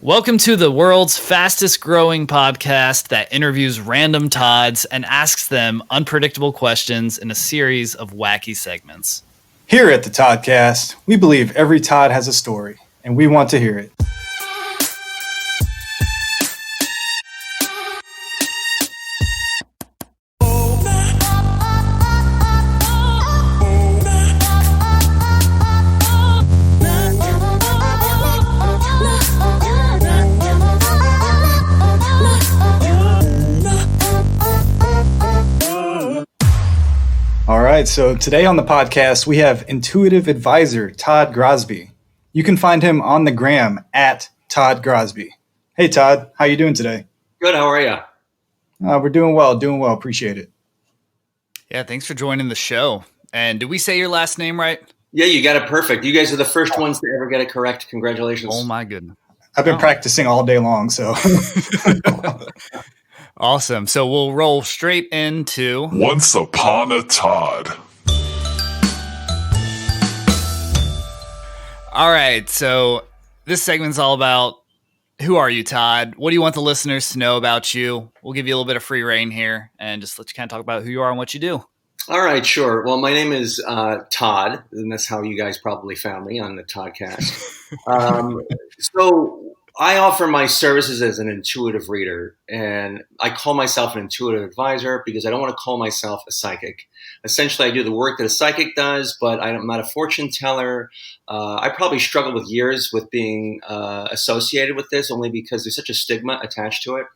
Welcome to the world's fastest growing podcast that interviews random Todds and asks them unpredictable questions in a series of wacky segments. Here at the Toddcast, we believe every Todd has a story, and we want to hear it. All right, so today on the podcast, we have intuitive advisor Todd Grosby. You can find him on the gram at Todd Grosby. Hey, Todd, how you doing today? Good, how are you? We're doing well, appreciate it. Yeah, thanks for joining the show. And did we say your last name right? Yeah, you got it perfect. You guys are the first ones to ever get it correct. Congratulations. Oh, my goodness. I've been practicing all day long, so. Awesome. So we'll roll straight into Once Upon a Todd. All right. So this segment's all about who are you, Todd? What do you want the listeners to know about you? We'll give you a little bit of free reign here and just let you kind of talk about who you are and what you do. All right, sure. Well, my name is Todd, and that's how you guys probably found me on the Toddcast. So I offer my services as an intuitive reader, and I call myself an intuitive advisor because I don't want to call myself a psychic. Essentially, I do the work that a psychic does, but I'm not a fortune teller. I probably struggled with years with being associated with this only because there's such a stigma attached to it.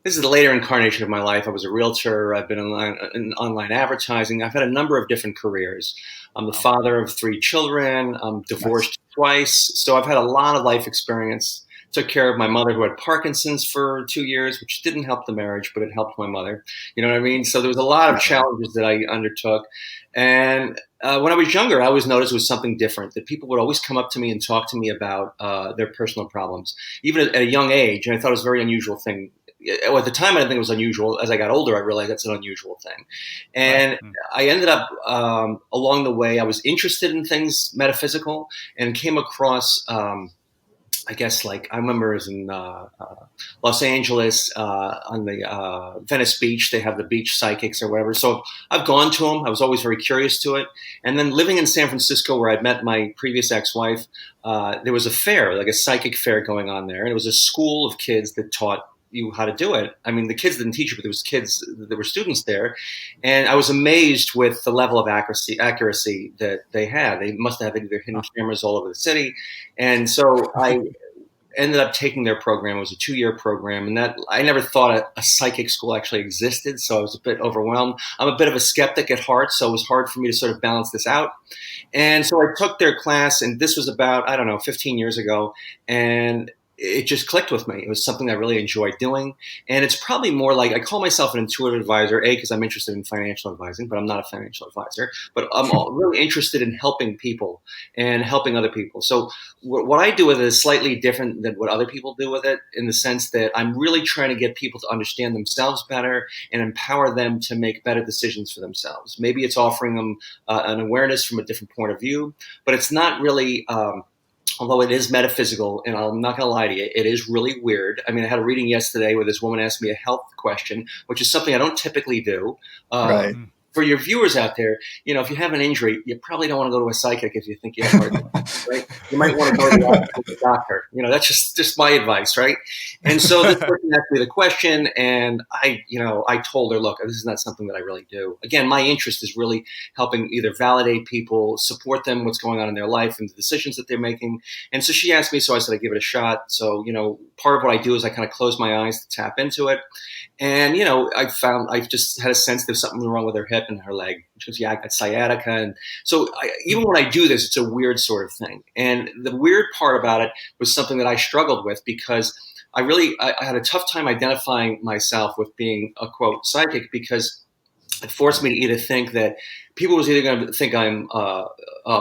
This is the later incarnation of my life. I was a realtor. I've been in online advertising. I've had a number of different careers. I'm the father of 3 children. I'm divorced twice. So I've had a lot of life experience. Took care of my mother who had Parkinson's for 2 years, which didn't help the marriage, but it helped my mother. You know what I mean? So there was a lot of challenges that I undertook. And when I was younger, I always noticed it was something different, that people would always come up to me and talk to me about their personal problems, even at a young age. And I thought it was a very unusual thing. At the time, I didn't think it was unusual. As I got older, I realized that's an unusual thing. And I ended up, along the way, I was interested in things metaphysical and came across, I guess, like I remember it was in Los Angeles on the Venice Beach. They have the beach psychics or whatever. So I've gone to them. I was always very curious to it. And then living in San Francisco, where I'd met my previous ex-wife, there was a fair, like a psychic fair going on there. And it was a school of kids that taught you how to do it. I mean, the kids didn't teach it, but there was kids, there were students there. And I was amazed with the level of accuracy that they had. They must have either hidden cameras all over the city. And so I ended up taking their program. It was a 2-year program, and that I never thought a psychic school actually existed. So I was a bit overwhelmed. I'm a bit of a skeptic at heart, so it was hard for me to sort of balance this out. And so I took their class, and this was about, 15 years ago. And it just clicked with me. It was something I really enjoyed doing. And it's probably more like, I call myself an intuitive advisor, because I'm interested in financial advising, but I'm not a financial advisor. But I'm really interested in helping people and helping other people. So what I do with it is slightly different than what other people do with it, in the sense that I'm really trying to get people to understand themselves better and empower them to make better decisions for themselves. Maybe it's offering them an awareness from a different point of view, but it's not really although it is metaphysical, and I'm not going to lie to you, it is really weird. I mean, I had a reading yesterday where this woman asked me a health question, which is something I don't typically do. Right. For your viewers out there, if you have an injury, you probably don't want to go to a psychic if you think you have heart, right? You might want to go to the doctor. That's just my advice, right? And so this person asked me the question, and I told her, look, this is not something that I really do. Again, my interest is really helping either validate people, support them, what's going on in their life and the decisions that they're making. And so she asked me, so I said I'd give it a shot. So, part of what I do is I kind of close my eyes to tap into it. And, I've just had a sense there's something wrong with her hip and her leg. She goes, yeah, I got sciatica. And so even when I do this, it's a weird sort of thing. And the weird part about it was something that I struggled with, because I had a tough time identifying myself with being a, quote, psychic, because it forced me to either think that people was either going to think I'm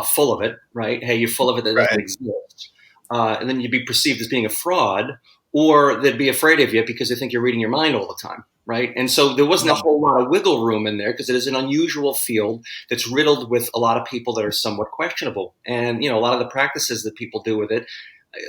full of it, right? Hey, you're full of it, that doesn't exist. And then you'd be perceived as being a fraud, or they'd be afraid of you because they think you're reading your mind all the time, right? And so there wasn't a whole lot of wiggle room in there, because it is an unusual field that's riddled with a lot of people that are somewhat questionable. And, a lot of the practices that people do with it,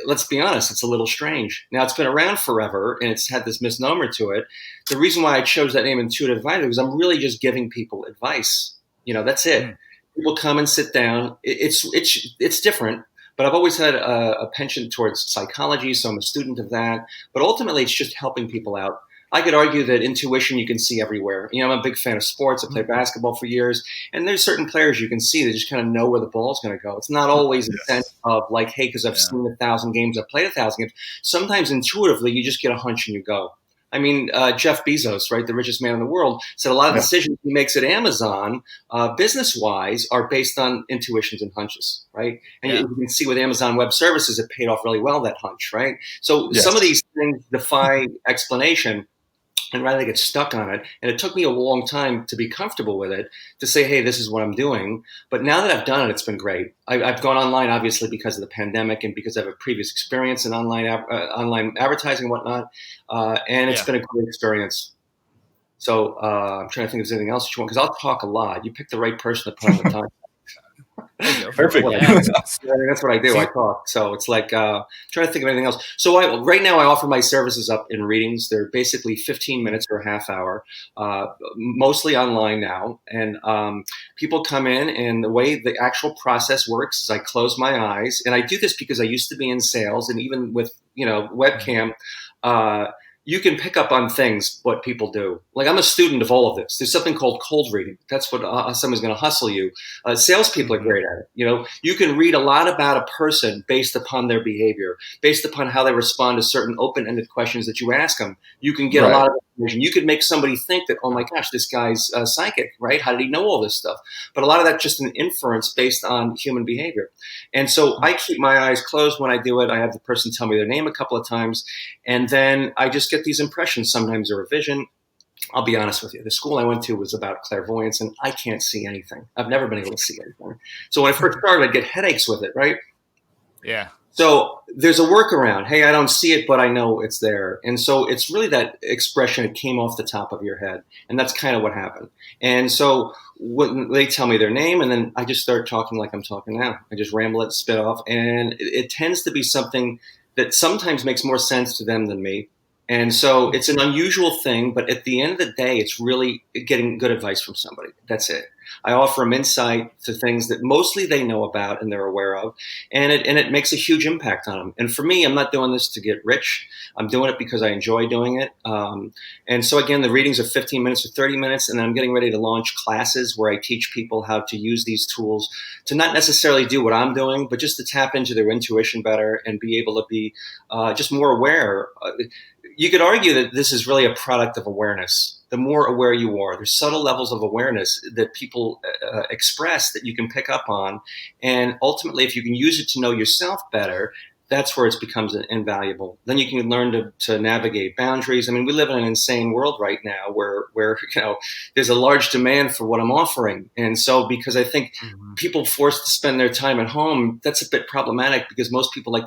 let's be honest, it's a little strange. Now, it's been around forever, and it's had this misnomer to it. The reason why I chose that name, Intuitive Advisor, is I'm really just giving people advice. That's it. People come and sit down. It's different, but I've always had a penchant towards psychology, so I'm a student of that. But ultimately, it's just helping people out. I could argue that intuition you can see everywhere. I'm a big fan of sports. I played basketball for years, and there's certain players you can see that just kind of know where the ball's going to go. It's not always a sense of like, hey, because I've seen 1,000 games, I've played 1,000 games. Sometimes intuitively, you just get a hunch and you go. I mean, Jeff Bezos, right, the richest man in the world, said a lot of decisions he makes at Amazon, business-wise, are based on intuitions and hunches, right? And you can see with Amazon Web Services, it paid off really well, that hunch, right? So some of these things defy explanation, and rather get stuck on it. And it took me a long time to be comfortable with it, to say, hey, this is what I'm doing. But now that I've done it, it's been great. I've gone online, obviously, because of the pandemic and because I have a previous experience in online advertising and whatnot. And it's been a great experience. So I'm trying to think if there's anything else you want, because I'll talk a lot. You picked the right person to put on the time. Perfect. That's what I do. I talk. So it's like trying to think of anything else. So right now I offer my services up in readings. They're basically 15 minutes or a half hour, mostly online now. And people come in, and the way the actual process works is I close my eyes, and I do this because I used to be in sales, and even with webcam. You can pick up on things, what people do. Like, I'm a student of all of this. There's something called cold reading. That's what someone's going to hustle you. Salespeople are great at it. You can read a lot about a person based upon their behavior, based upon how they respond to certain open-ended questions that you ask them. You can get a lot of information. You could make somebody think that, oh my gosh, this guy's psychic, right? How did he know all this stuff? But a lot of that's just an inference based on human behavior. And so I keep my eyes closed when I do it. I have the person tell me their name a couple of times, and then I just get these impressions. Sometimes they're a vision. I'll be honest with you. The school I went to was about clairvoyance, and I can't see anything. I've never been able to see anything. So when I first started, I'd get headaches with it, right? Yeah. So there's a workaround. Hey, I don't see it, but I know it's there. And so it's really that expression, it came off the top of your head. And that's kind of what happened. And so when they tell me their name, and then I just start talking like I'm talking now. I just ramble it, spit off. And it tends to be something that sometimes makes more sense to them than me. And so it's an unusual thing, but at the end of the day, it's really getting good advice from somebody. That's it. I offer them insight to things that mostly they know about and they're aware of, and it makes a huge impact on them. And for me, I'm not doing this to get rich. I'm doing it because I enjoy doing it. And so again, the readings are 15 minutes or 30 minutes, and then I'm getting ready to launch classes where I teach people how to use these tools to not necessarily do what I'm doing, but just to tap into their intuition better and be able to be just more aware. You could argue that this is really a product of awareness. The more aware you are, there's subtle levels of awareness that people express that you can pick up on. And ultimately, if you can use it to know yourself better, that's where it becomes invaluable. Then you can learn to navigate boundaries. I mean, we live in an insane world right now where there's a large demand for what I'm offering. And so because I think people forced to spend their time at home, that's a bit problematic because most people a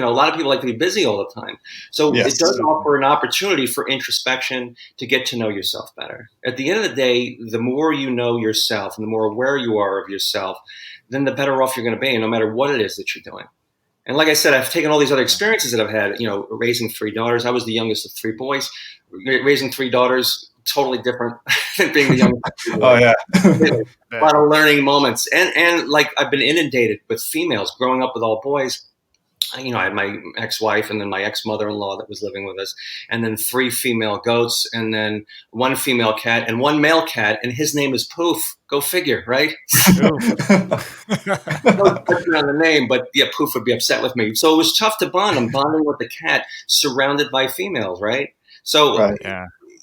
lot of people like to be busy all the time. So it does offer an opportunity for introspection to get to know yourself better. At the end of the day, the more you know yourself and the more aware you are of yourself, then the better off you're going to be, no matter what it is that you're doing. And like I said, I've taken all these other experiences that I've had, raising 3 daughters. I was the youngest of 3 boys. Raising 3 daughters, totally different than being the youngest of 3 boys. Oh, yeah. A lot of learning moments. And like I've been inundated with females growing up with all boys. I had my ex-wife and then my ex-mother-in-law that was living with us, and then 3 female goats, and then 1 female cat and 1 male cat, and his name is Poof. Go figure, right? No question on the name, but yeah, Poof would be upset with me. So it was tough to bond. I'm bonding with the cat surrounded by females, right? So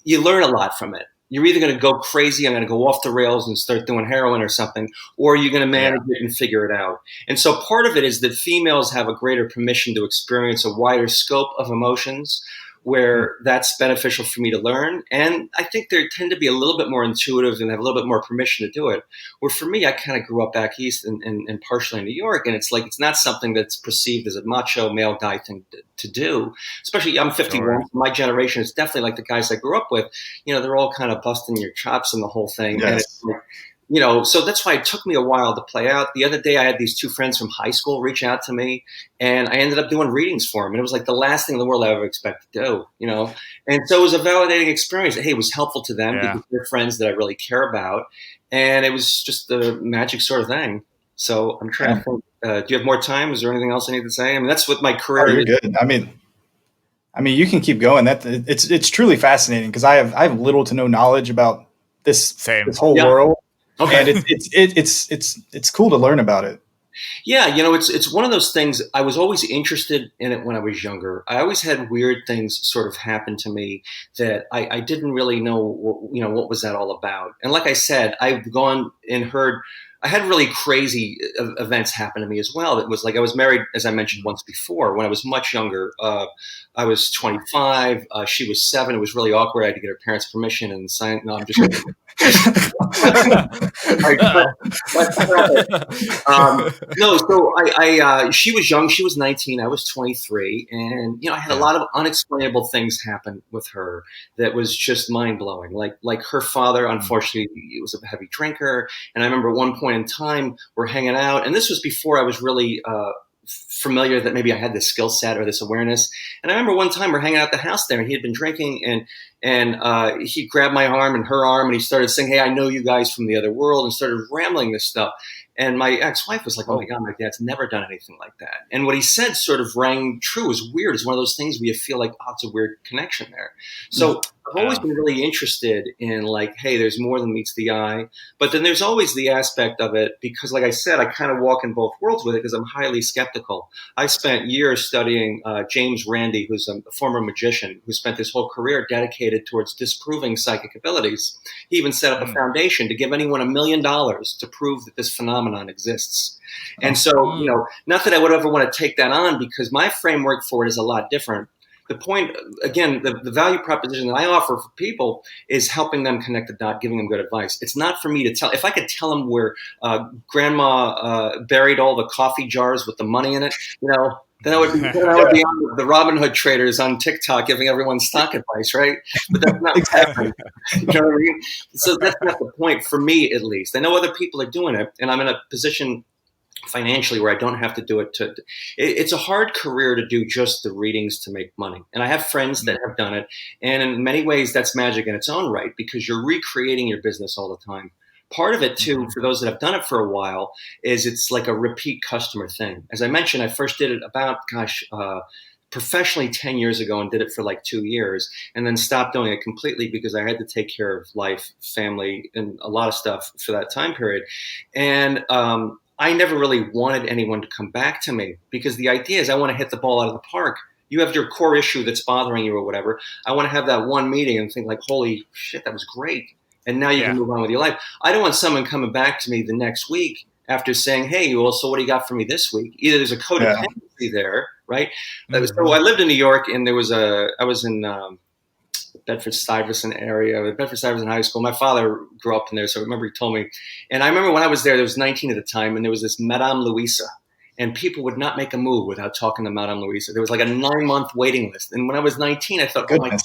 you learn a lot from it. You're either going to go crazy, I'm going to go off the rails and start doing heroin or something, or you're going to manage it and figure it out. And so part of it is that females have a greater permission to experience a wider scope of emotions, where that's beneficial for me to learn. And I think they tend to be a little bit more intuitive and have a little bit more permission to do it. Where for me, I kind of grew up back east and partially in New York. And it's like, it's not something that's perceived as a macho male guy thing to do. Especially, I'm 51. Sure. My generation is definitely like the guys I grew up with. They're all kind of busting your chops and the whole thing. Yes. And it's like, So that's why it took me a while to play out. The other day, I had these two friends from high school reach out to me, and I ended up doing readings for them. And it was like the last thing in the world I ever expected to do. And so it was a validating experience. Hey, it was helpful to them because they're friends that I really care about. And it was just the magic sort of thing. So I'm trying to think, do you have more time? Is there anything else I need to say? I mean, that's what my career is. You're good. I mean, you can keep going. It's truly fascinating because I have little to no knowledge about this whole world. Okay. And it's cool to learn about it. Yeah, it's one of those things. I was always interested in it when I was younger. I always had weird things sort of happen to me that I didn't really know, what was that all about. And like I said, I've gone and heard. I had really crazy events happen to me as well. It was like I was married, as I mentioned once before, when I was much younger. I was 25. She was 7. It was really awkward. I had to get her parents' permission and sign. No, I'm just kidding. No, so she was young. She was 19. I was 23. And, I had a lot of unexplainable things happen with her that was just mind blowing. Like her father, unfortunately, he was a heavy drinker. And I remember at one point in time, we're hanging out. And this was before I was really familiar that maybe I had this skill set or this awareness. And I remember one time we're hanging out at the house there and he had been drinking and he grabbed my arm and her arm and he started saying, "Hey, I know you guys from the other world," and started rambling this stuff. And my ex-wife was like, "Oh my God, my dad's never done anything like that." And what he said sort of rang true. It was weird. It's one of those things where you feel like, oh, it's a weird connection there. So I've always been really interested in like, hey, there's more than meets the eye. But then there's always the aspect of it because, like I said, I kind of walk in both worlds with it because I'm highly skeptical. I spent years studying James Randi, who's a former magician who spent his whole career dedicated towards disproving psychic abilities. He even set up a foundation to give anyone $1 million to prove that this phenomenon exists. And so, not that I would ever want to take that on because my framework for it is a lot different. The point, again, the value proposition that I offer for people is helping them connect the dot, giving them good advice. It's not for me to tell. If I could tell them where grandma buried all the coffee jars with the money in it, then I would be on the Robin Hood traders on TikTok giving everyone stock advice, right? But that's not happening. You know what I mean? So that's not the point for me, at least. I know other people are doing it, and I'm in a position financially where I don't have to do it. It's a hard career to do just the readings to make money. And I have friends that have done it. And in many ways, that's magic in its own right because you're recreating your business all the time. Part of it, too, for those that have done it for a while, is it's like a repeat customer thing. As I mentioned, I first did it about, professionally 10 years ago and did it for like 2 years and then stopped doing it completely because I had to take care of life, family, and a lot of stuff for that time period. And I never really wanted anyone to come back to me because the idea is I want to hit the ball out of the park. You have your core issue that's bothering you or whatever. I want to have that one meeting and think like, holy shit, that was great. And now you can move on with your life. I don't want someone coming back to me the next week after saying, "Hey, well, so what do you got for me this week?" Either there's a codependency there, right? So I lived in New York and I was in Bedford-Stuyvesant area, Bedford-Stuyvesant High School. My father grew up in there, so I remember he told me. And I remember when I was there was 19 at the time, and there was this Madame Louisa. And people would not make a move without talking to Madame Louisa. There was like a 9-month waiting list. And when I was 19, I thought, oh my God,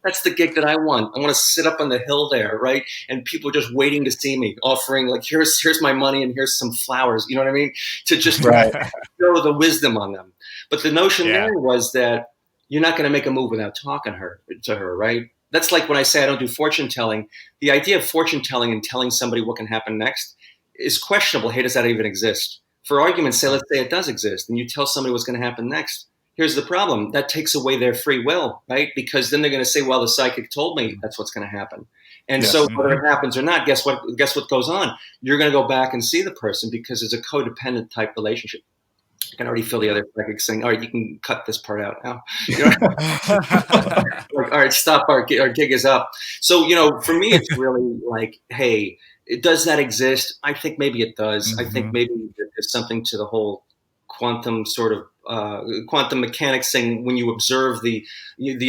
that's the gig that I want. I want to sit up on the hill there, right? And people are just waiting to see me, offering like, here's my money and here's some flowers. You know what I mean? To just show the wisdom on them. But the notion there was that you're not going to make a move without talking to her, right? That's like when I say I don't do fortune telling. The idea of fortune telling and telling somebody what can happen next is questionable. Hey, does that even exist? For argument's sake, let's say it does exist, and you tell somebody what's going to happen next. Here's the problem. That takes away their free will, right? Because then they're going to say, well, the psychic told me that's what's going to happen. And so whether it happens or not, guess what goes on? You're going to go back and see the person because it's a codependent type relationship. I can already feel the other psychic saying, all right, you can cut this part out now. Like, all right, stop, our gig is up. So, for me, it's really like, hey, does that exist? I think maybe it does. I think maybe there's something to the whole quantum sort of quantum mechanics thing. When you observe the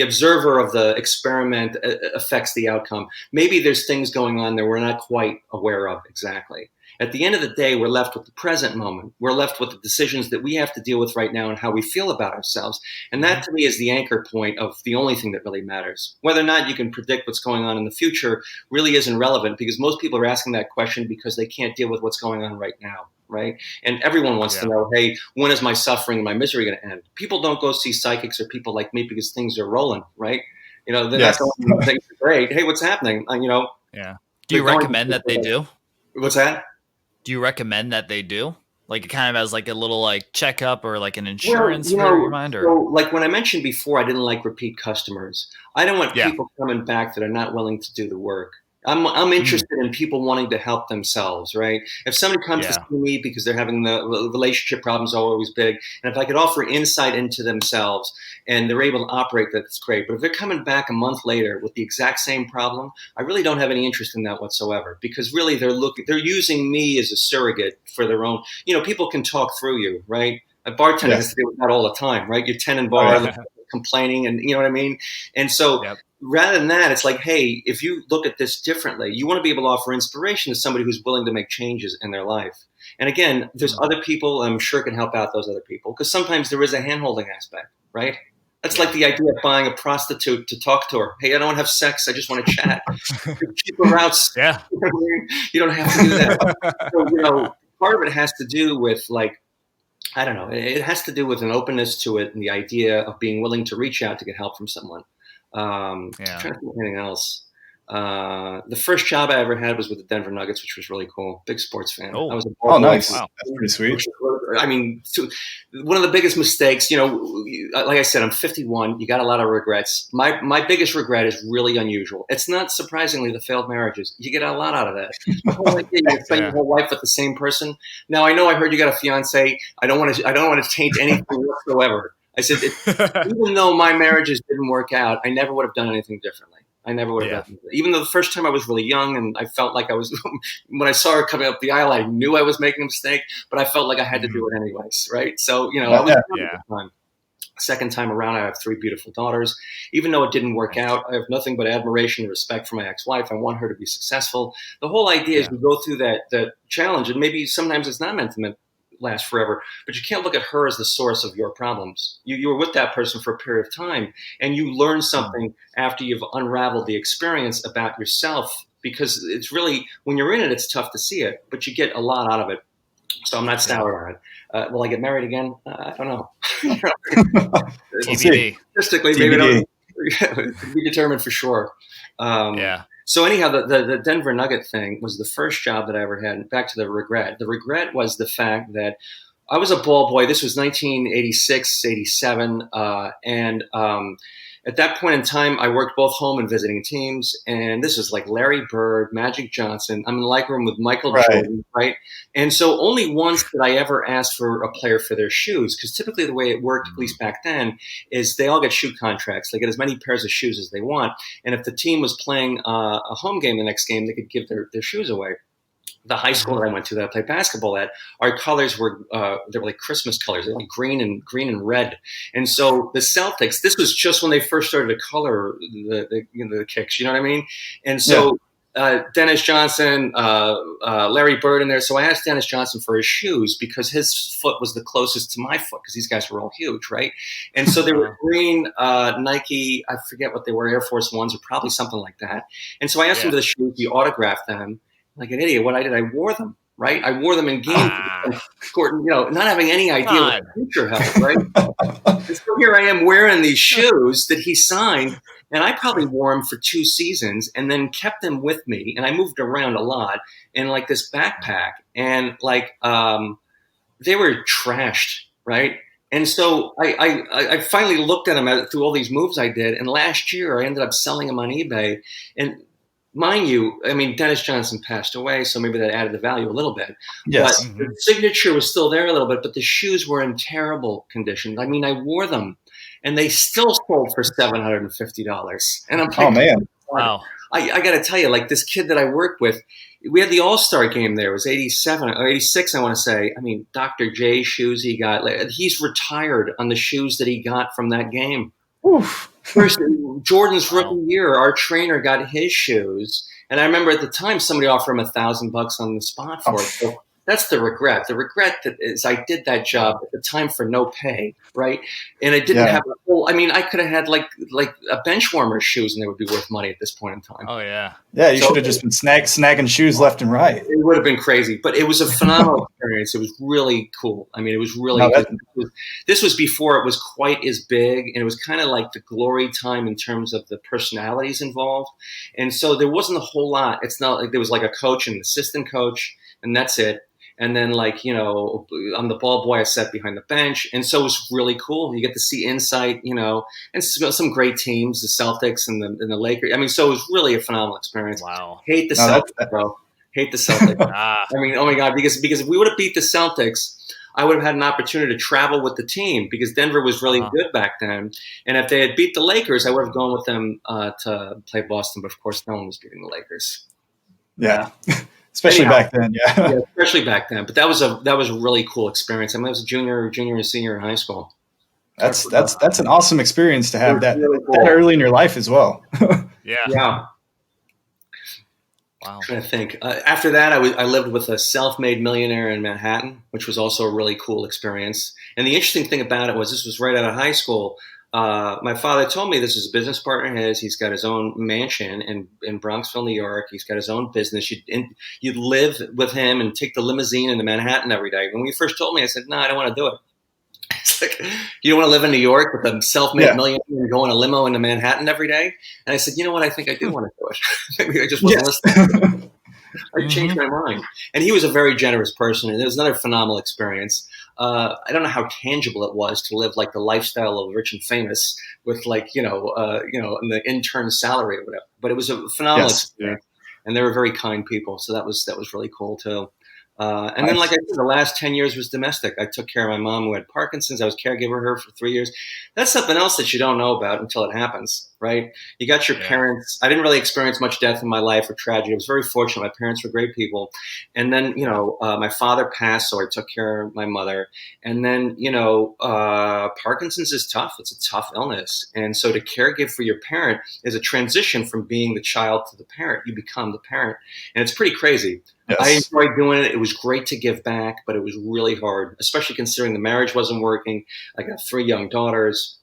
observer of the experiment affects the outcome. Maybe there's things going on there we're not quite aware of exactly. At the end of the day, we're left with the present moment. We're left with the decisions that we have to deal with right now and how we feel about ourselves. And that to me is the anchor point of the only thing that really matters. Whether or not you can predict what's going on in the future really isn't relevant, because most people are asking that question because they can't deal with what's going on right now. Right. And everyone wants to know, hey, when is my suffering and my misery going to end? People don't go see psychics or people like me because things are rolling. Right. That's all things are great. Hey, what's happening? Yeah. Do you recommend that they do? What's that? Do you recommend that they do? Like it kind of as like a little like checkup or like an insurance for your mind? Or? So like when I mentioned before, I didn't like repeat customers. I don't want people coming back that are not willing to do the work. I'm interested in people wanting to help themselves, right? If somebody comes to see me because they're having the relationship problems are always big, and if I could offer insight into themselves and they're able to operate, that's great. But if they're coming back a month later with the exact same problem, I really don't have any interest in that whatsoever, because really they're using me as a surrogate for their own. People can talk through you, right? A bartender has to deal with that all the time, right? You're tending bar, complaining, and you know what I mean? And so rather than that, it's like, hey, if you look at this differently, you want to be able to offer inspiration to somebody who's willing to make changes in their life. And again, there's other people I'm sure can help out those other people, because sometimes there is a hand-holding aspect, right? That's like the idea of buying a prostitute to talk to her. Hey, I don't want to have sex. I just want to chat. Cheaper routes. Yeah. You don't have to do that. So, part of it has to do with like, I don't know. It has to do with an openness to it and the idea of being willing to reach out to get help from someone. I'm trying to think of anything else. The first job I ever had was with the Denver Nuggets, which was really cool. Big sports fan. I was a nice. Wow. That's pretty sweet. I mean, one of the biggest mistakes, like I said, I'm 51. You got a lot of regrets. My biggest regret is really unusual. It's not surprisingly the failed marriages. You get a lot out of that. You spend your whole life with the same person. Now I know I heard you got a fiance. I don't want to taint anything whatsoever. I said, even though my marriages didn't work out, I never would have done anything differently. I never would have done it. Even though the first time I was really young and I felt like I was, when I saw her coming up the aisle, I knew I was making a mistake, but I felt like I had to do it anyways, right? So, I was time. Second time around, I have 3 beautiful daughters. Even though it didn't work out, I have nothing but admiration and respect for my ex-wife. I want her to be successful. The whole idea is we go through that challenge, and maybe sometimes it's not meant to last forever, but you can't look at her as the source of your problems. You were with that person for a period of time, and you learn something after you've unraveled the experience about yourself, because it's really, when you're in it, it's tough to see it, but you get a lot out of it. So I'm not sour on it. Will I get married again? I don't know. TBD. Statistically, maybe to be determined for sure. So anyhow, the Denver Nugget thing was the first job that I ever had. Back to the regret. The regret was the fact that I was a ball boy. This was 1986, 87. And at that point in time, I worked both home and visiting teams. And this was like Larry Bird, Magic Johnson. I'm in the locker room with Michael Jordan, right? And so only once did I ever ask for a player for their shoes, because typically the way it worked, at least back then, is they all get shoe contracts. They get as many pairs of shoes as they want. And if the team was playing a home game the next game, they could give their shoes away. The high school that I went to, that I played basketball at, our colors were they were like Christmas colors. They were like green and red. And so the Celtics, this was just when they first started to color the kicks. You know what I mean? And so Dennis Johnson, Larry Bird in there. So I asked Dennis Johnson for his shoes because his foot was the closest to my foot, because these guys were all huge, right? And so they were green Nike, I forget what they were, Air Force Ones or probably something like that. And so I asked him for the shoes. He autographed them. Like an idiot. What I did, I wore them, right? I wore them in games, not having any idea what the future held, right? And so here I am wearing these shoes that he signed, and I probably wore them for 2 seasons and then kept them with me. And I moved around a lot in like this backpack, and like they were trashed, right? And so I finally looked at them through all these moves I did, and last year I ended up selling them on eBay. And mind you, I mean, Dennis Johnson passed away, so maybe that added the value a little bit. Yes. But the signature was still there a little bit, but the shoes were in terrible condition. I mean, I wore them, and they still sold for $750. And I'm like, oh, man. Wow. I got to tell you, like this kid that I worked with, we had the All-Star game there. It was 87 or 86, I want to say. I mean, Dr. J's shoes he got, he's retired on the shoes that he got from that game. Oof. First, Jordan's rookie year, our trainer got his shoes, and I remember at the time somebody offered him $1,000 on the spot for it. So that's the regret. The regret that is I did that job at the time for no pay, right? And I didn't have a whole. I mean, I could have had like a bench warmer's shoes, and they would be worth money at this point in time. Oh yeah, yeah. You should have just been snagging shoes left and right. It would have been crazy, but it was a phenomenal experience. It was really cool. I mean, it was really. This was before it was quite as big, and it was kind of like the glory time in terms of the personalities involved. And so there wasn't a whole lot. It's not like there was like a coach and an assistant coach, and that's it. And then, like, I'm the ball boy. I sat behind the bench. And so it was really cool. You get to see insight, and some great teams, the Celtics and the Lakers. I mean, so it was really a phenomenal experience. Wow. Hate the Celtics, bro. Hate the Celtics. I mean, oh, my God, because if we would have beat the Celtics, I would have had an opportunity to travel with the team because Denver was really good back then. And if they had beat the Lakers, I would have gone with them to play Boston. But, of course, no one was beating the Lakers. Yeah. Especially back then, yeah, especially back then. But that was a really cool experience. I mean, I was a junior and senior in high school. That's an awesome experience to have that early in your life as well. Yeah. Wow. I'm trying to think. After that, I lived with a self-made millionaire in Manhattan, which was also a really cool experience. And the interesting thing about it was this was right out of high school. My father told me this is a business partner of his. He's got his own mansion in Bronxville, New York. He's got his own business. You'd live with him and take the limousine into Manhattan every day. When he first told me, I said, no, I don't want to do it. It's like, you don't want to live in New York with a self-made millionaire and go in a limo into Manhattan every day? And I said, you know what? I think I do want to do it. Maybe I just wasn't listening. I changed my mind. And he was a very generous person, and it was another phenomenal experience. I don't know how tangible it was to live like the lifestyle of rich and famous with in the intern salary or whatever. But it was a phenomenal experience, and they were very kind people. So that was really cool too. And then, like I said, the last 10 years was domestic. I took care of my mom who had Parkinson's. I was caregiver her for 3 years. That's something else that you don't know about until it happens, right? You got your parents. I didn't really experience much death in my life or tragedy. I was very fortunate. My parents were great people. And then, my father passed, so I took care of my mother. And then, Parkinson's is tough. It's a tough illness. And so to caregive for your parent is a transition from being the child to the parent. You become the parent. And it's pretty crazy. Yes. I enjoyed doing it. It was great to give back, but it was really hard, especially considering the marriage wasn't working. I got 3 young daughters.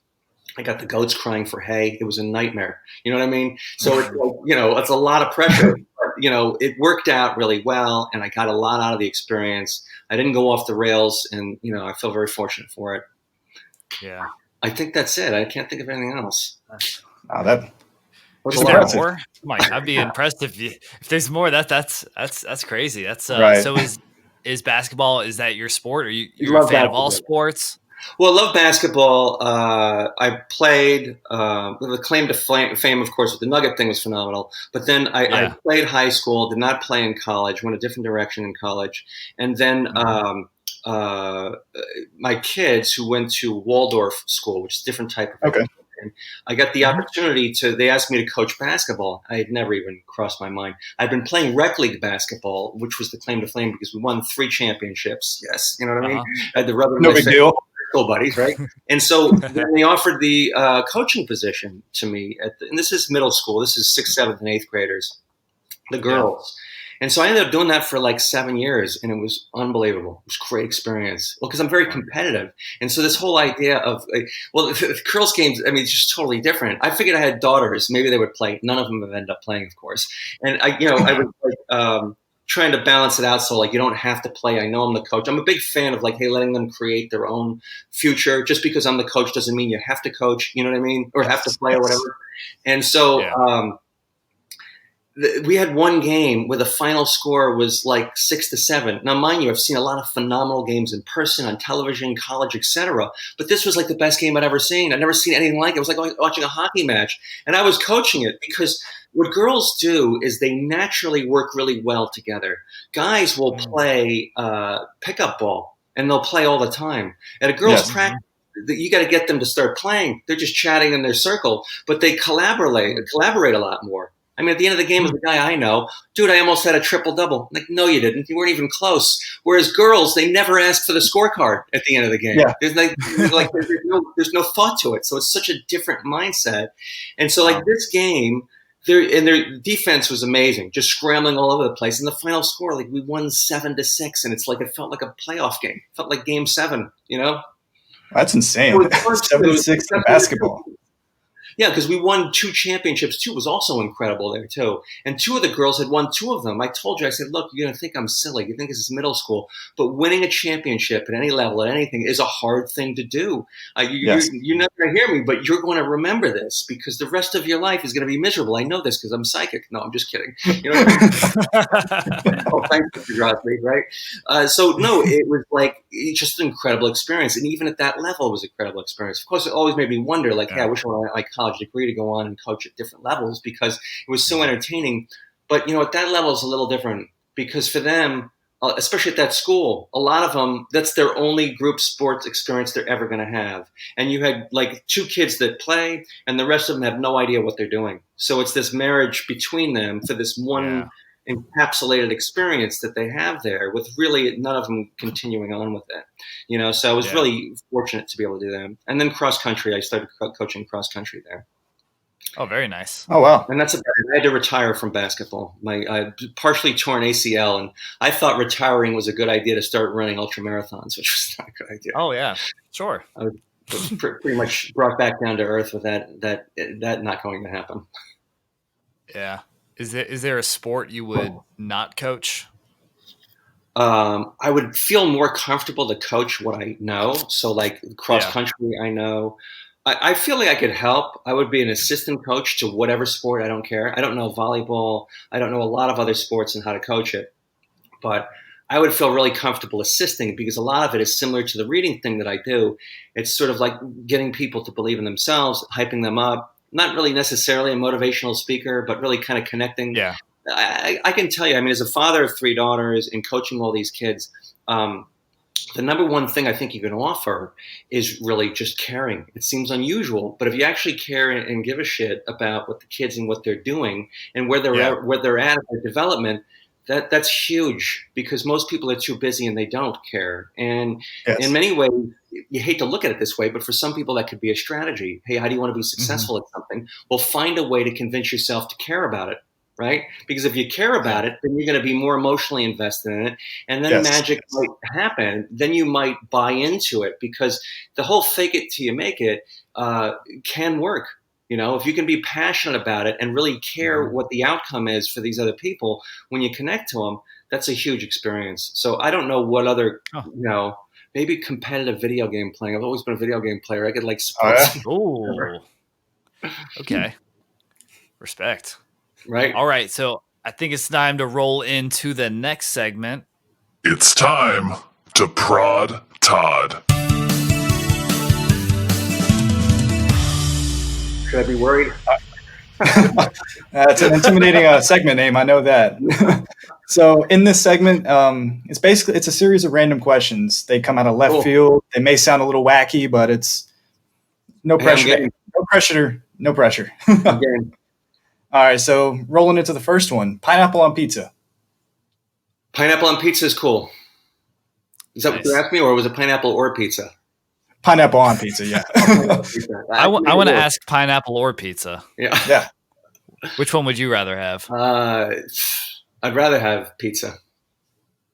I got the goats crying for hay. It was a nightmare. You know what I mean? So it's like, it's a lot of pressure. But, it worked out really well, and I got a lot out of the experience. I didn't go off the rails, and I feel very fortunate for it. Yeah, I think that's it. I can't think of anything else. Is there more? Mike, I'd be impressed if there's more. That's crazy. That's right. So is basketball? Is that your sport? Are you're a fan of all sports? Well, I love basketball. I played the claim to fame, of course, with the Nugget thing was phenomenal. But then I played high school, did not play in college, went a different direction in college, and then. My kids who went to Waldorf school, which is a different type of education, I got the opportunity they asked me to coach basketball. I had never even crossed my mind. I'd been playing rec league basketball, which was the claim to fame because we won 3 championships. Yes. You know what I mean? I had the rubber no big deal. Buddies, right? And so then they offered the coaching position to me. And this is middle school. This is 6th, 7th, and 8th graders, the girls. And so I ended up doing that for like 7 years, and it was unbelievable. It was a great experience. Well, because I'm very competitive. And so this whole idea of, the girls' games, I mean, it's just totally different. I figured I had daughters. Maybe they would play. None of them have ended up playing, of course. And I was trying to balance it out so, you don't have to play. I know I'm the coach. I'm a big fan of, letting them create their own future. Just because I'm the coach doesn't mean you have to coach, you know what I mean? Or have to play or whatever. And so we had one game where the final score was 6-7. Now, mind you, I've seen a lot of phenomenal games in person, on television, college, etc. But this was the best game I'd ever seen. I'd never seen anything like it. It was like watching a hockey match. And I was coaching it because what girls do is they naturally work really well together. Guys will play pickup ball, and they'll play all the time. At a girls' practice, you got to get them to start playing. They're just chatting in their circle, but they collaborate a lot more. I mean, at the end of the game, as a guy I know, dude, I almost had a triple-double. Like, no, you didn't. You weren't even close. Whereas girls, they never ask for the scorecard at the end of the game. Yeah. There's no thought to it. So it's such a different mindset. And so, like, this game, their defense was amazing, just scrambling all over the place. And the final score, like, we won 7-6, and it's like it felt like a playoff game. It felt like Game 7, you know? That's insane. 7-6 in basketball. Yeah, because we won 2 championships too. It was also incredible there too. And 2 of the girls had won 2 of them. I told you, I said, look, you're going to think I'm silly. You think this is middle school. But winning a championship at any level, at anything, is a hard thing to do. You're not going to hear me, but you're going to remember this because the rest of your life is going to be miserable. I know this because I'm psychic. No, I'm just kidding. You know what I mean? Oh, thanks, Mr. Grosby, right? So, no, it was like just an incredible experience. And even at that level, it was an incredible experience. Of course, it always made me wonder, like, I wish I had my college degree to go on and coach at different levels because it was so entertaining. But, you know, at that level, it's a little different because for them, especially at that school, a lot of them, that's their only group sports experience they're ever going to have. And you had like 2 kids that play and the rest of them have no idea what they're doing. So it's this marriage between them for this one encapsulated experience that they have there with really none of them continuing on with it, you know? So I was really fortunate to be able to do that. And then cross country, I started coaching cross country there. Oh, very nice. Oh, wow. And that's about it. I had to retire from basketball. I partially torn ACL, and I thought retiring was a good idea to start running ultra marathons, which was not a good idea. Oh, yeah, sure. I was pretty much brought back down to earth with that not going to happen. Yeah. Is there a sport you would not coach? I would feel more comfortable to coach what I know. So like cross country, I know. I feel like I could help. I would be an assistant coach to whatever sport. I don't care. I don't know volleyball. I don't know a lot of other sports and how to coach it. But I would feel really comfortable assisting because a lot of it is similar to the reading thing that I do. It's sort of like getting people to believe in themselves, hyping them up. Not really necessarily a motivational speaker, but really kind of connecting. Yeah. I can tell you, I mean, as a father of 3 daughters and coaching all these kids, the number one thing I think you can offer is really just caring. It seems unusual, but if you actually care and give a shit about what the kids and what they're doing and where they're at in their development, that's huge because most people are too busy and they don't care. And in many ways, you hate to look at it this way, but for some people that could be a strategy. Hey, how do you want to be successful at something? Well, find a way to convince yourself to care about it. Right? Because if you care about it, then you're going to be more emotionally invested in it. And then magic might happen. Then you might buy into it because the whole fake it till you make it can work. You know, if you can be passionate about it and really care what the outcome is for these other people, when you connect to them, that's a huge experience. So I don't know what other, you know, maybe competitive video game playing. I've always been a video game player. I could like sports. Oh, okay. Respect. Right. All right. So I think it's time to roll into the next segment. It's time to prod Todd. Should I be worried? That's an intimidating segment name. I know that. So in this segment, it's a series of random questions. They come out of left field. They may sound a little wacky, but it's no pressure. No pressure. All right, so rolling into the first one. Pineapple on pizza. Pineapple on pizza is cool. Is that what you asked me, or was it pineapple or pizza? Pineapple on pizza, yeah. I want to ask pineapple or pizza. Yeah. Which one would you rather have? I'd rather have pizza.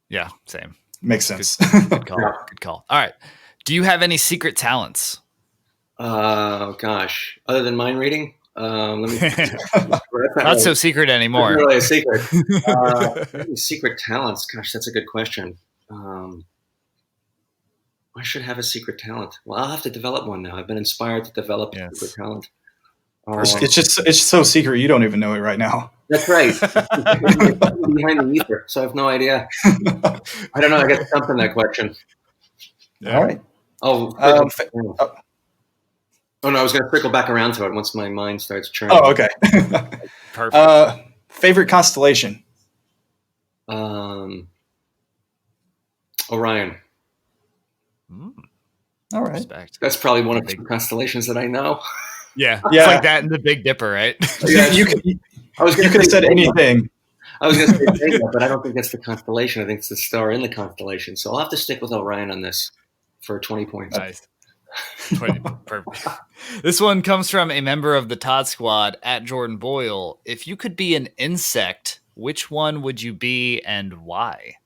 Yeah, same. Makes sense. Good call. Yeah. Good call. All right. Do you have any secret talents? Gosh. Other than mind reading? Let me Not so secret anymore. Not really a secret. Secret talents. Gosh, that's a good question. I should have a secret talent. Well, I'll have to develop one now. I've been inspired to develop a secret talent. It's so secret you don't even know it right now. That's right. Behind the ether, so I have no idea. I don't know. I got to jump in that question. Yeah. All right. Oh no, I was going to circle back around to it once my mind starts churning. Oh, okay. Perfect. Favorite constellation? Orion. All right. Respect. That's probably one of the constellations that I know. Yeah. It's like that in the Big Dipper, right? Yeah, You could have said anything. I was going to say Vega, but I don't think that's the constellation. I think it's the star in the constellation. So I'll have to stick with Orion on this for 20 points. Nice. 20, perfect. This one comes from a member of the Todd Squad at Jordan Boyle. If you could be an insect, which one would you be and why?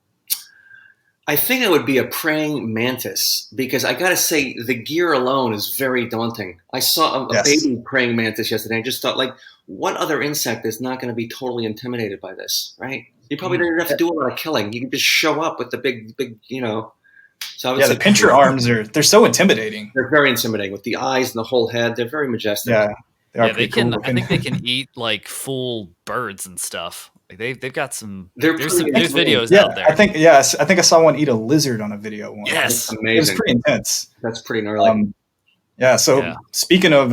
I think I would be a praying mantis because I got to say the gear alone is very daunting. I saw a baby praying mantis yesterday. I just thought, like, what other insect is not going to be totally intimidated by this, right? You probably don't even have to do a lot of killing. You can just show up with the big, So I would say the pincher arms they're so intimidating. They're very intimidating with the eyes and the whole head. They're very majestic. Yeah, they can. I think they can eat like full birds and stuff. Like they've got some. There's videos out there. I think I saw one eat a lizard on a video once. Yes, amazing. It was pretty intense. That's pretty gnarly. Speaking of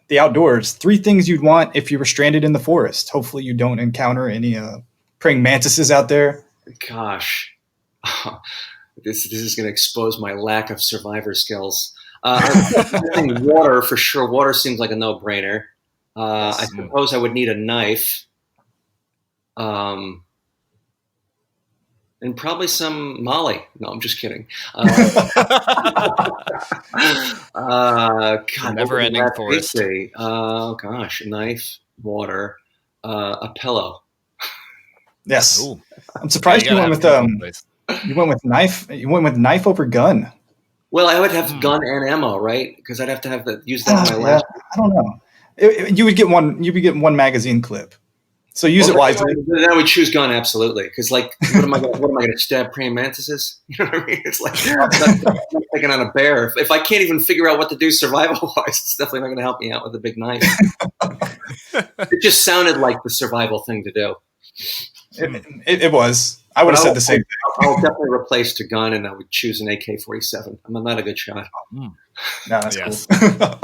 the outdoors, 3 things you'd want if you were stranded in the forest. Hopefully, you don't encounter any praying mantises out there. Gosh, this is going to expose my lack of survivor skills. I think water for sure. Water seems like a no-brainer. I suppose I would need a knife. And probably some Molly. No, I'm just kidding. God, never-ending forest. Oh gosh, a knife, water, a pillow. Yes, ooh. I'm surprised you went with knife. You went with knife over gun. Well, I would have gun and ammo, right? Because I'd have to use that in my last. I don't know. You would get one. You'd be getting one magazine clip. So use it wisely. Then I would choose gun, absolutely. Because, like, what am I going to stab praying mantises? You know what I mean? It's like I'm not taking on a bear. If I can't even figure out what to do survival-wise, it's definitely not going to help me out with a big knife. It just sounded like the survival thing to do. It was. I would have said the same thing. I'll definitely replace the gun, and I would choose an AK-47. I'm not a good shot. No, that's cool.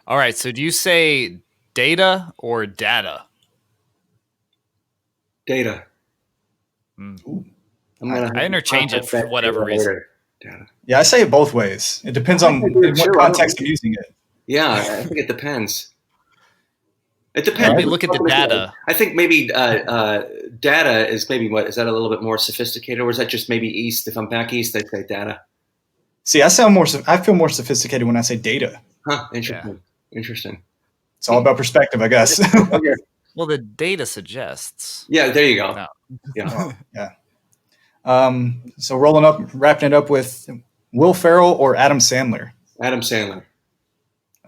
All right. So do you say data or data? Data. I interchange it for whatever reason. Data. Yeah, I say it both ways. It depends on what context I'm using it. Yeah, I think it depends. It depends. Let me look at the data. I think maybe data is maybe what? Is that a little bit more sophisticated, or is that just maybe east? If I'm back east, I say data. See, I feel more sophisticated when I say data. Huh? Interesting. Yeah. Interesting. It's all about perspective, I guess. Well, the data suggests. Yeah, there you go. No. Yeah. Yeah. So wrapping it up with Will Ferrell or Adam Sandler? Adam Sandler.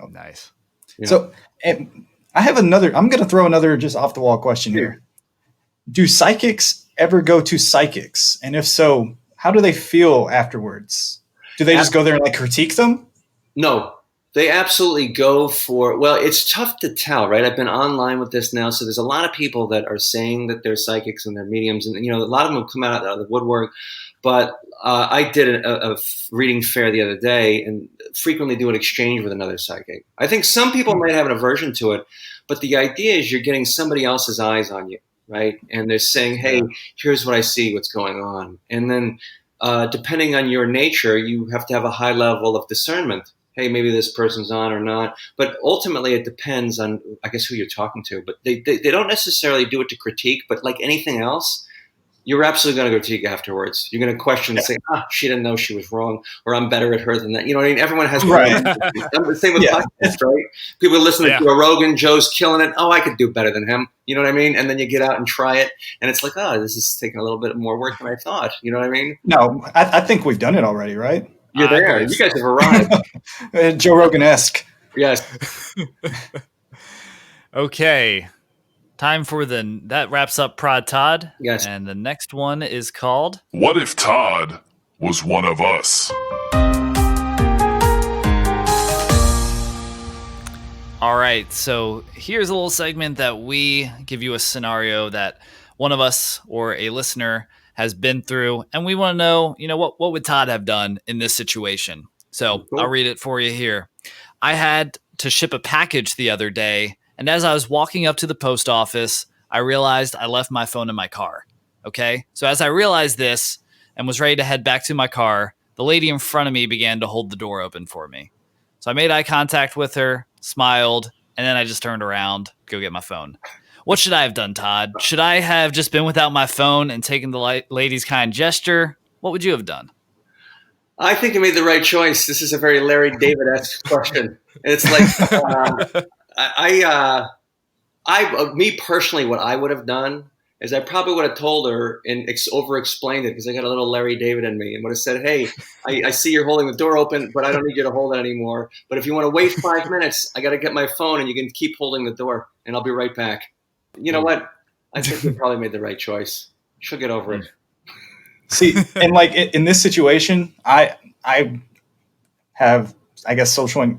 Oh, nice. Yeah. So I have another. I'm going to throw another just off the wall question here. Do psychics ever go to psychics? And if so, how do they feel afterwards? Do they just go there and like critique them? No. They absolutely go for, well, it's tough to tell, right? I've been online with this now, so there's a lot of people that are saying that they're psychics and they're mediums, and a lot of them come out of the woodwork. But I did a reading fair the other day and frequently do an exchange with another psychic. I think some people might have an aversion to it, but the idea is you're getting somebody else's eyes on you, right? And they're saying, hey, here's what I see, what's going on. And then depending on your nature, you have to have a high level of discernment. Hey, maybe this person's on or not. But ultimately, it depends on, I guess, who you're talking to. But they don't necessarily do it to critique. But like anything else, you're absolutely going to critique afterwards. You're going to question and say, she didn't know she was wrong, or I'm better at her than that. You know what I mean? Everyone has right. The same with podcasts, right? People listen to Joe Rogan. Joe's killing it. Oh, I could do better than him. You know what I mean? And then you get out and try it, and it's like, this is taking a little bit more work than I thought. You know what I mean? No, I think we've done it already, right? You're there. You guys have arrived. Joe Rogan-esque. Yes. Okay. Time for that wraps up Prod Todd. Yes. And the next one is called What If Todd Was One of Us? All right. So here's a little segment that we give you a scenario that one of us or a listener has been through, and we want to know, what would Todd have done in this situation? So I'll read it for you here. I had to ship a package the other day, and as I was walking up to the post office, I realized I left my phone in my car. Okay? So as I realized this and was ready to head back to my car, the lady in front of me began to hold the door open for me. So I made eye contact with her, smiled, and then I just turned around to go get my phone. What should I have done, Todd? Should I have just been without my phone and taken the lady's kind gesture? What would you have done? I think you made the right choice. This is a very Larry David-esque question. It's like me personally, what I would have done is I probably would have told her and over-explained it because I got a little Larry David in me and would have said, hey, I see you're holding the door open, but I don't need you to hold it anymore. But if you want to wait 5 minutes, I got to get my phone and you can keep holding the door and I'll be right back. You know what? I think you probably made the right choice. She'll get over it. See, and like in this situation, I have, I guess, social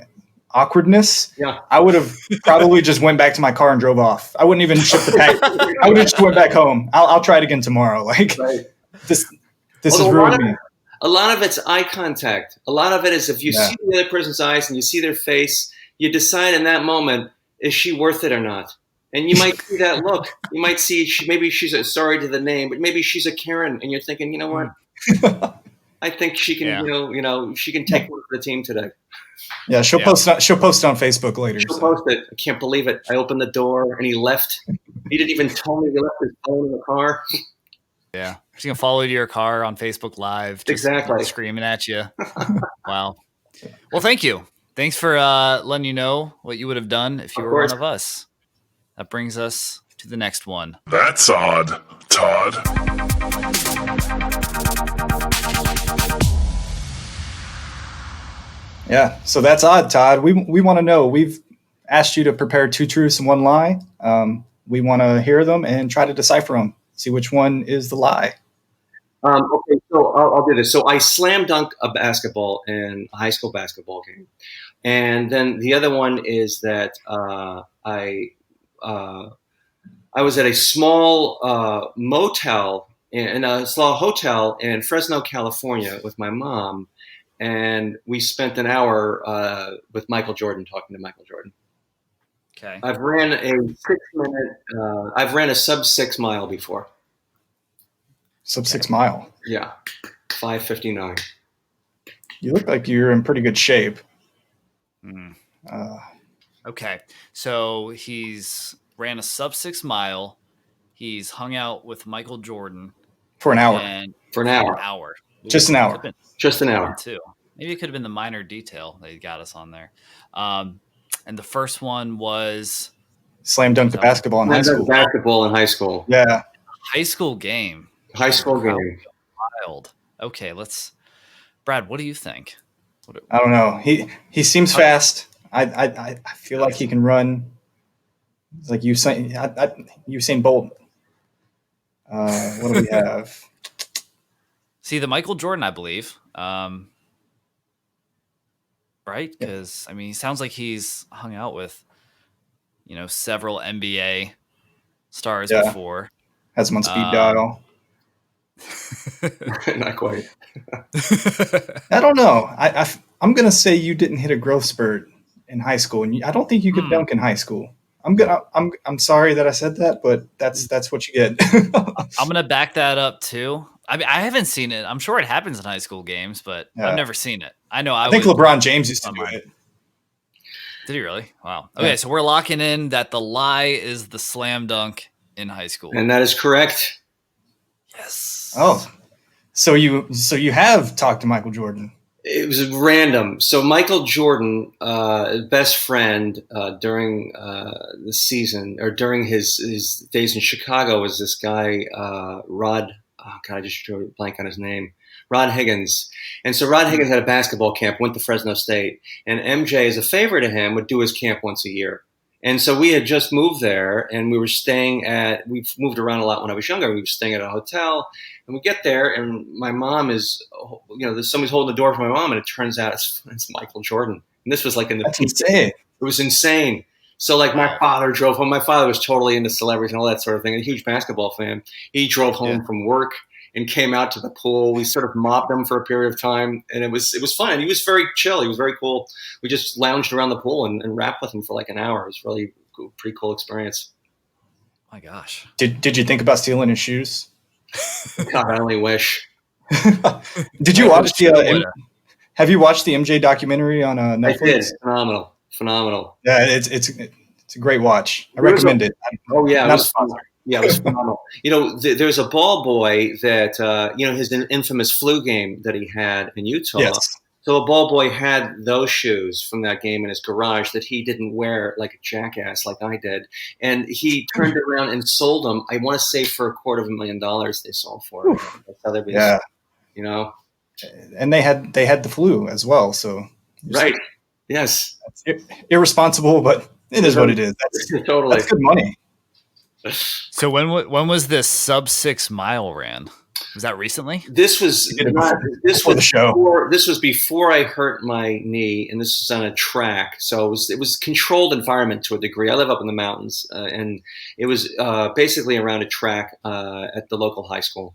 awkwardness. Yeah. I would have probably just went back to my car and drove off. I wouldn't even ship the pack. I would have just went back home. I'll try it again tomorrow. Like this has ruined me. A lot of it's eye contact. A lot of it is if you see the other person's eyes and you see their face, you decide in that moment, is she worth it or not? And you might see that look. You might see maybe she's sorry to the name, but maybe she's a Karen, and you're thinking, you know what? I think she can, she can take one for the team today. Yeah, she'll post on Facebook later. She'll post it. I can't believe it. I opened the door and he left. He didn't even tell me he left his phone in the car. Yeah, she's gonna follow you to your car on Facebook Live. Just exactly, screaming at you. Wow. Well, thank you. Thanks for letting you know what you would have done if you were one of us. That brings us to the next one. That's odd, Todd. Yeah, so that's odd, Todd. We want to know. We've asked you to prepare 2 truths and 1 lie. We want to hear them and try to decipher them. See which one is the lie. Okay, so I'll do this. So I slam dunk a basketball in a high school basketball game. And then the other one is that I was at a small motel in a small hotel in Fresno, California with my mom. And we spent an hour with Michael Jordan, talking to Michael Jordan. Okay. I've ran a 6-minute, I've ran a sub 6 mile before. Sub 6 mile? Yeah. 5:59. You look like you're in pretty good shape. Okay. So he's ran a sub 6 mile. He's hung out with Michael Jordan. For an hour. For an hour. Just an hour. Just an hour. Too. Maybe it could have been the minor detail that got us on there. And the first one was slam dunk the basketball in high school. Basketball in high school. Yeah. High school game. High school game. Wild. Okay, Brad, what do you think? I don't know. He seems fast. I feel like he can run. It's like Usain Bolt. What do we have? See, the Michael Jordan, I believe. Right? Because, I mean, he sounds like he's hung out with, several NBA stars before. Has him on speed dial. Not quite. I don't know. I'm going to say you didn't hit a growth spurt in high school, and I don't think you could dunk in high school. I'm sorry that I said that, but that's what you get. I'm gonna back that up too. I mean, I haven't seen it. I'm sure it happens in high school games, but I've never seen it. I know. I think LeBron James used to do it. Did he really? Wow. Okay, so we're locking in that the lie is the slam dunk in high school, and that is correct. Yes. Oh, so you have talked to Michael Jordan. It was random. So Michael Jordan, best friend during the season or during his days in Chicago was this guy, Rod. Oh God, I just drew a blank on his name. Rod Higgins. And so Rod Higgins had a basketball camp, went to Fresno State, and MJ, as a favor to him, would do his camp once a year. And so we had just moved there, and we've moved around a lot when I was younger. We were staying at a hotel, and we get there, and my mom is, somebody's holding the door for my mom, and it turns out it's Michael Jordan. And this was like in the That's insane. It was insane. So like my father drove home. My father was totally into celebrities and all that sort of thing, a huge basketball fan. He drove home from work and came out to the pool. We sort of mobbed him for a period of time, and it was fun. And he was very chill. He was very cool. We just lounged around the pool and rapped with him for like an hour. It was really cool, pretty cool experience. Oh my gosh. Did you think about stealing his shoes? God, I only wish. Did you watch have you watched the MJ documentary on Netflix? I did. Phenomenal. Yeah, it's It's a great watch. I recommend it. Oh yeah, it was phenomenal. There's a ball boy that his infamous flu game that he had in Utah. Yes. So a ball boy had those shoes from that game in his garage that he didn't wear like a jackass like I did, and he turned around and sold them. I want to say for $250,000 they sold for it. That's how they And they had the flu as well. So right, yes, irresponsible, but it is what it is. That's good money. So when was this sub 6 mile ran? Was that recently? This was the show. This was before I hurt my knee, and this was on a track. So it was controlled environment to a degree. I live up in the mountains, and it was basically around a track at the local high school.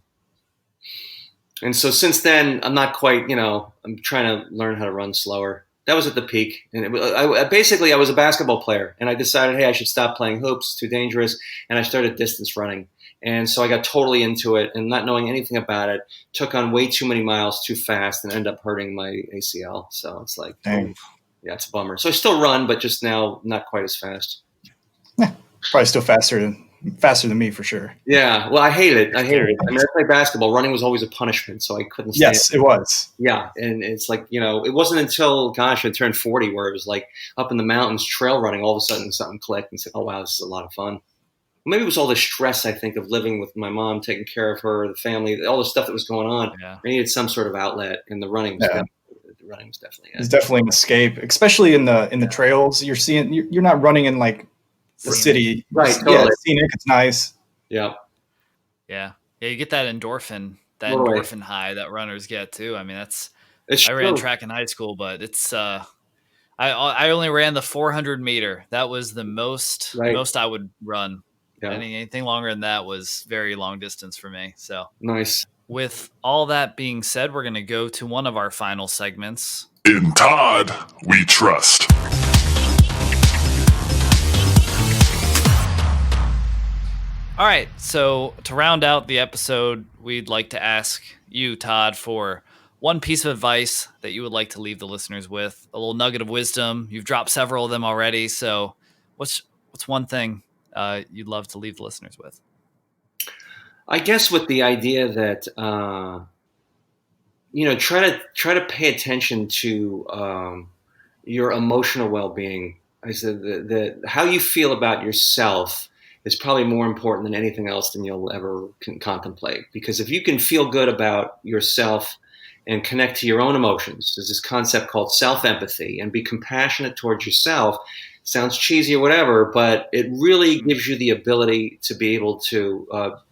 And so since then, I'm not quite. I'm trying to learn how to run slower. That was at the peak, and I was a basketball player, and I decided, hey, I should stop playing hoops, too dangerous, and I started distance running. And so I got totally into it, and not knowing anything about it, took on way too many miles too fast, and ended up hurting my ACL. So it's like, it's a bummer. So I still run, but just now not quite as fast. Probably still faster than me for sure. Yeah, well, I hate it. I played basketball. Running was always a punishment, so I couldn't stand it. Yes, it was. Yeah, and it's like, it wasn't until, I turned 40 where it was like up in the mountains trail running, all of a sudden something clicked and said, oh, wow, this is a lot of fun. Maybe it was all the stress, I think, of living with my mom, taking care of her, the family, all the stuff that was going on. Yeah. I needed some sort of outlet, and the running was definitely it. It's definitely an escape, especially in the trails. You're not running in like the city. Right. Totally. Yeah, it's scenic. It's nice. Yeah. Yeah. Yeah. You get that endorphin high that runners get too. I mean, I ran track in high school, but it's, I only ran the 400 meter. That was the most I would run. Yeah. Anything longer than that was very long distance for me. So nice. With all that being said, we're going to go to one of our final segments. In Todd, we trust. All right. So to round out the episode, we'd like to ask you, Todd, for one piece of advice that you would like to leave the listeners with, a little nugget of wisdom. You've dropped several of them already. So what's one thing you'd love to leave the listeners with? I guess with the idea that, try to pay attention to your emotional well-being. I said that how you feel about yourself is probably more important than anything else than you'll ever contemplate. Because if you can feel good about yourself and connect to your own emotions, there's this concept called self-empathy, and be compassionate towards yourself. Sounds cheesy or whatever, but it really gives you the ability to be able to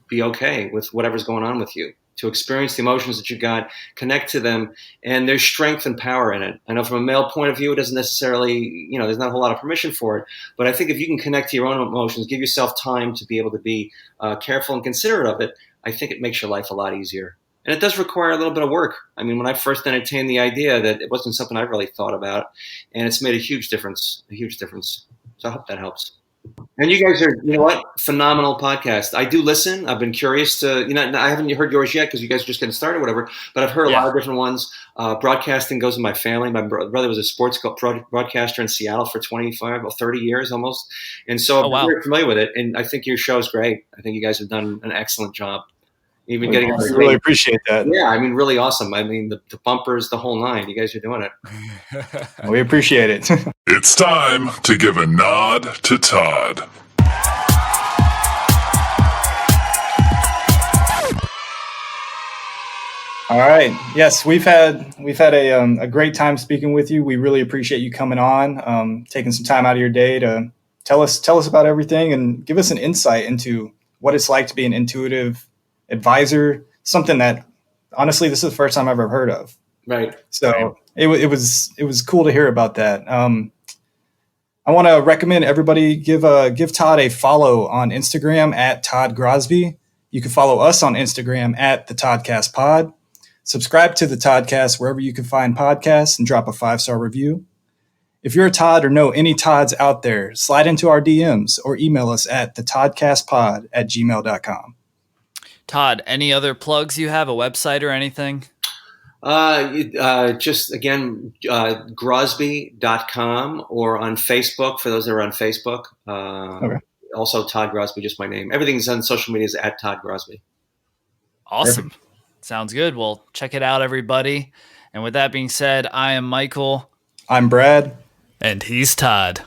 be okay with whatever's going on with you, to experience the emotions that you got, connect to them, and there's strength and power in it. I know from a male point of view, it doesn't necessarily, there's not a whole lot of permission for it, but I think if you can connect to your own emotions, give yourself time to be able to be careful and considerate of it, I think it makes your life a lot easier. And it does require a little bit of work. I mean, when I first entertained the idea, that it wasn't something I really thought about, and it's made a huge difference. So I hope that helps. And you guys are, phenomenal podcast. I do listen. I've been curious to, I haven't heard yours yet because you guys are just getting started or whatever, but I've heard a lot of different ones. Broadcasting goes in my family. My brother was a sports broadcaster in Seattle for 25 or 30 years almost. And so I'm very familiar with it. And I think your show is great. I think you guys have done an excellent job. Even getting I really appreciate that. Yeah, I mean, really awesome. I mean, the bumpers, the whole nine. You guys are doing it. We appreciate it. It's time to give a nod to Todd. All right. Yes, we've had a great time speaking with you. We really appreciate you coming on, taking some time out of your day to tell us about everything and give us an insight into what it's like to be an intuitive advisor, something that honestly this is the first time I've ever heard of. Right. So it was cool to hear about that. I want to recommend everybody give Todd a follow on Instagram at Todd Grosby. You can follow us on Instagram at the Toddcast Pod. Subscribe to the Toddcast wherever you can find podcasts and drop a 5-star review. If you're a Todd or know any Todds out there, slide into our DMs or email us at thetoddcastpod@gmail.com. Todd, any other plugs you have, a website or anything? Just again, Grosby.com or on Facebook for those that are on Facebook. Okay. Also, Todd Grosby, just my name. Everything's on social media is at Todd Grosby. Awesome. Perfect. Sounds good. Well, check it out, everybody. And with that being said, I am Michael. I'm Brad. And he's Todd.